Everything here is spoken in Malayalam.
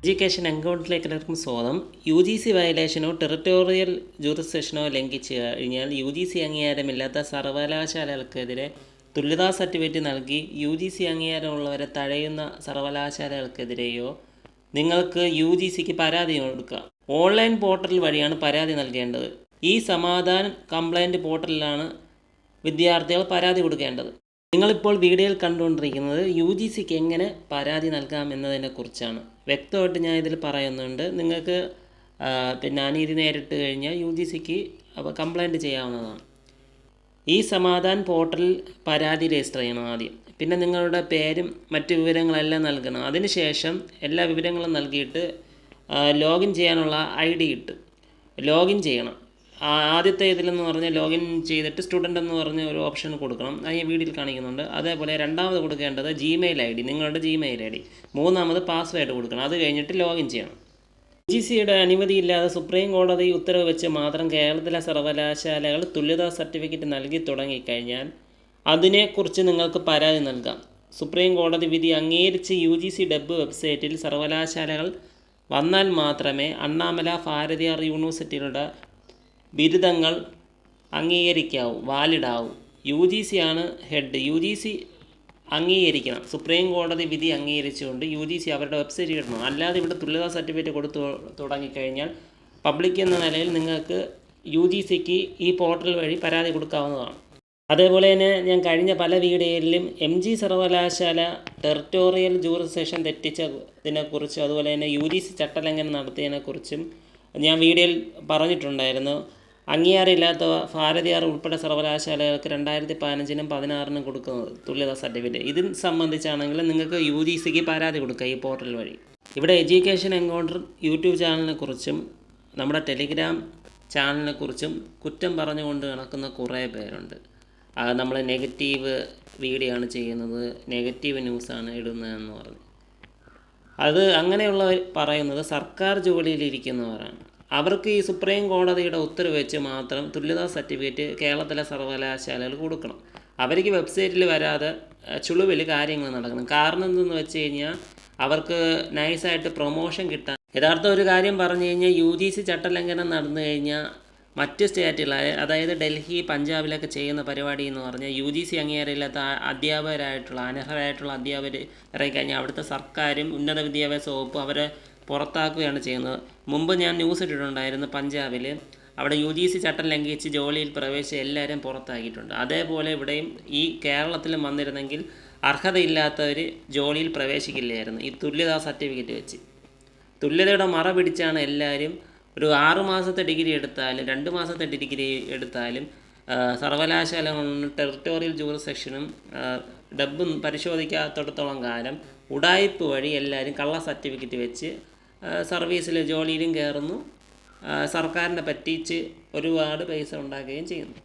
എഡ്യൂക്കേഷൻ എൻകൗണ്ടറിലേക്ക് എല്ലാവർക്കും സ്വാഗതം. UGC വയലേഷനോ ടെറിട്ടോറിയൽ ജൂറിസ്ഡിക്ഷനോ ലംഘിച്ചു കഴിഞ്ഞാൽ UGC അംഗീകാരമില്ലാത്ത സർവകലാശാലകൾക്കെതിരെ തുല്യതാ സർട്ടിഫിക്കറ്റ് നൽകി UGC അംഗീകാരമുള്ളവരെ തഴയുന്ന സർവകലാശാലകൾക്കെതിരെയോ നിങ്ങൾക്ക് UGCക്ക് പരാതി കൊടുക്കാം. ഓൺലൈൻ പോർട്ടൽ വഴിയാണ് പരാതി നൽകേണ്ടത്. ഈ സമാധാൻ കംപ്ലൈൻറ്റ് പോർട്ടലിലാണ് വിദ്യാർത്ഥികൾ പരാതി കൊടുക്കേണ്ടത്. നിങ്ങളിപ്പോൾ വീഡിയോയിൽ കണ്ടുകൊണ്ടിരിക്കുന്നത് UGCക്ക് എങ്ങനെ പരാതി നൽകാം എന്നതിനെക്കുറിച്ചാണ്. വ്യക്തമായിട്ട് ഞാൻ ഇതിൽ പറയുന്നുണ്ട്. നിങ്ങൾക്ക് അനീതി നേരിട്ട് കഴിഞ്ഞാൽ UGCക്ക് കംപ്ലൈൻറ്റ് ചെയ്യാവുന്നതാണ്. ഈ സമാധാൻ പോർട്ടലിൽ പരാതി രജിസ്റ്റർ ചെയ്യണം ആദ്യം. പിന്നെ നിങ്ങളുടെ പേരും മറ്റ് വിവരങ്ങളെല്ലാം നൽകണം. അതിനുശേഷം എല്ലാ വിവരങ്ങളും നൽകിയിട്ട് ലോഗിൻ ചെയ്യാനുള്ള ID ഇട്ട് ലോഗിൻ ചെയ്യണം. ആദ്യത്തെ ഇതിലെന്ന് പറഞ്ഞാൽ ലോഗിൻ ചെയ്തിട്ട് സ്റ്റുഡൻ്റ് എന്ന് പറഞ്ഞ ഒരു ഓപ്ഷൻ കൊടുക്കണം. അത് ഞാൻ വീഡിയോയിൽ കാണിക്കുന്നുണ്ട്. അതേപോലെ രണ്ടാമത് കൊടുക്കേണ്ടത് Gmail ID, നിങ്ങളുടെ Gmail ID. മൂന്നാമത് പാസ്വേഡ് കൊടുക്കണം. അത് കഴിഞ്ഞിട്ട് ലോഗിൻ ചെയ്യണം. UGCയുടെ അനുമതിയില്ലാതെ സുപ്രീം കോടതി ഉത്തരവ് വെച്ച് മാത്രം കേരളത്തിലെ സർവകലാശാലകൾ തുല്യതാ സർട്ടിഫിക്കറ്റ് നൽകി തുടങ്ങിക്കഴിഞ്ഞാൽ അതിനെക്കുറിച്ച് നിങ്ങൾക്ക് പരാതി നൽകാം. സുപ്രീം കോടതി വിധി അംഗീകരിച്ച് UGC ഡെബ് വെബ്സൈറ്റിൽ സർവകലാശാലകൾ വന്നാൽ മാത്രമേ അണ്ണാമല ഭാരതിയാർ യൂണിവേഴ്സിറ്റികളുടെ ബിരുദങ്ങൾ അംഗീകരിക്കാവൂ, വാലിഡാവൂ. UGC ആണ് ഹെഡ്. UGC അംഗീകരിക്കണം. സുപ്രീം കോടതി വിധി അംഗീകരിച്ചുകൊണ്ട് UGC അവരുടെ വെബ്സൈറ്റിൽ ഇടണം. അല്ലാതെ ഇവിടെ തുല്യതാ സർട്ടിഫിക്കറ്റ് കൊടുത്തു തുടങ്ങിക്കഴിഞ്ഞാൽ പബ്ലിക് എന്ന നിലയിൽ നിങ്ങൾക്ക് UGCക്ക് ഈ പോർട്ടൽ വഴി പരാതി കൊടുക്കാവുന്നതാണ്. അതേപോലെ തന്നെ ഞാൻ കഴിഞ്ഞ പല വീഡിയോയിലും MG സർവകലാശാല ടെറിട്ടോറിയൽ ജൂറിസ്ഡിക്ഷൻ തെറ്റിച്ചതിനെക്കുറിച്ചും അതുപോലെ തന്നെ UGC ചട്ടലംഘനം നടത്തിയതിനെക്കുറിച്ചും ഞാൻ വീഡിയോയിൽ പറഞ്ഞിട്ടുണ്ടായിരുന്നു. അംഗീകാരമില്ലാത്ത ഭാരതിയാർ ഉൾപ്പെടെ സർവകലാശാലകൾക്ക് 2015-നും 2016-നും കൊടുക്കുന്നത് തുല്യതാ സർട്ടിഫിക്കറ്റ്. ഇതിന് സംബന്ധിച്ചാണെങ്കിൽ നിങ്ങൾക്ക് UGCക്ക് പരാതി കൊടുക്കുക ഈ പോർട്ടൽ വഴി. ഇവിടെ എഡ്യൂക്കേഷൻ എൻകൗണ്ടർ യൂട്യൂബ് ചാനലിനെക്കുറിച്ചും നമ്മുടെ ടെലിഗ്രാം ചാനലിനെക്കുറിച്ചും കുറ്റം പറഞ്ഞുകൊണ്ട് നടക്കുന്ന കുറേ പേരുണ്ട്. നമ്മൾ നെഗറ്റീവ് വീഡിയോ ആണ് ചെയ്യുന്നത്, നെഗറ്റീവ് ന്യൂസാണ് ഇടുന്നതെന്ന് പറഞ്ഞ്. അത് അങ്ങനെയുള്ളവർ പറയുന്നത് സർക്കാർ ജോലിയിലിരിക്കുന്നവരാണ്. അവർക്ക് ഈ സുപ്രീം കോടതിയുടെ ഉത്തരവ് വെച്ച് മാത്രം തുല്യതാ സർട്ടിഫിക്കറ്റ് കേരളത്തിലെ സർവകലാശാലകൾ കൊടുക്കണം. അവർക്ക് വെബ്സൈറ്റിൽ വരാതെ ചുളുവിൽ കാര്യങ്ങൾ നടക്കണം. കാരണം എന്തെന്ന് വെച്ച് കഴിഞ്ഞാൽ അവർക്ക് നൈസായിട്ട് പ്രൊമോഷൻ കിട്ടാൻ. യഥാർത്ഥ ഒരു കാര്യം പറഞ്ഞു കഴിഞ്ഞാൽ UGC ചട്ടലംഘനം നടന്നു കഴിഞ്ഞാൽ മറ്റ് സ്റ്റേറ്റുകളായ അതായത് ഡൽഹി, പഞ്ചാബിലൊക്കെ ചെയ്യുന്ന പരിപാടി എന്ന് പറഞ്ഞാൽ UGC അംഗീകാരമില്ലാത്ത അധ്യാപകരായിട്ടുള്ള അനർഹരായിട്ടുള്ള അധ്യാപകർ ഇറങ്ങിക്കഴിഞ്ഞാൽ അവിടുത്തെ സർക്കാരും ഉന്നത വിദ്യാഭ്യാസ വകുപ്പും അവരെ പുറത്താക്കുകയാണ് ചെയ്യുന്നത്. മുമ്പ് ഞാൻ ന്യൂസ് ഇട്ടിട്ടുണ്ടായിരുന്നു. പഞ്ചാബിൽ അവിടെ UGC ചട്ടം ലംഘിച്ച് ജോലിയിൽ പ്രവേശിച്ച് എല്ലാവരും പുറത്താക്കിയിട്ടുണ്ട്. അതേപോലെ ഇവിടെയും ഈ കേരളത്തിലും വന്നിരുന്നെങ്കിൽ അർഹതയില്ലാത്തവർ ജോലിയിൽ പ്രവേശിക്കില്ലായിരുന്നു ഈ തുല്യതാ സർട്ടിഫിക്കറ്റ് വെച്ച്. തുല്യതയുടെ മറ പിടിച്ചാണ് എല്ലാവരും ഒരു 6 മാസത്തെ ഡിഗ്രി എടുത്താലും 2 മാസത്തെ ഡിഗ്രി എടുത്താലും സർവകലാശാലകളിൽ ടെറിട്ടോറിയൽ ജൂറിസ്ഡിക്ഷനും ഡബ്ബും പരിശോധിക്കാത്തിടത്തോളം കാലം ഉഡായിപ്പ് വഴി എല്ലാവരും കള്ള സർട്ടിഫിക്കറ്റ് വെച്ച് സർവീസിൽ ജോലിയിലും കയറുന്നു, സർക്കാരിനെ പറ്റിച്ച് ഒരുപാട് പൈസ ഉണ്ടാക്കുകയും ചെയ്യുന്നു.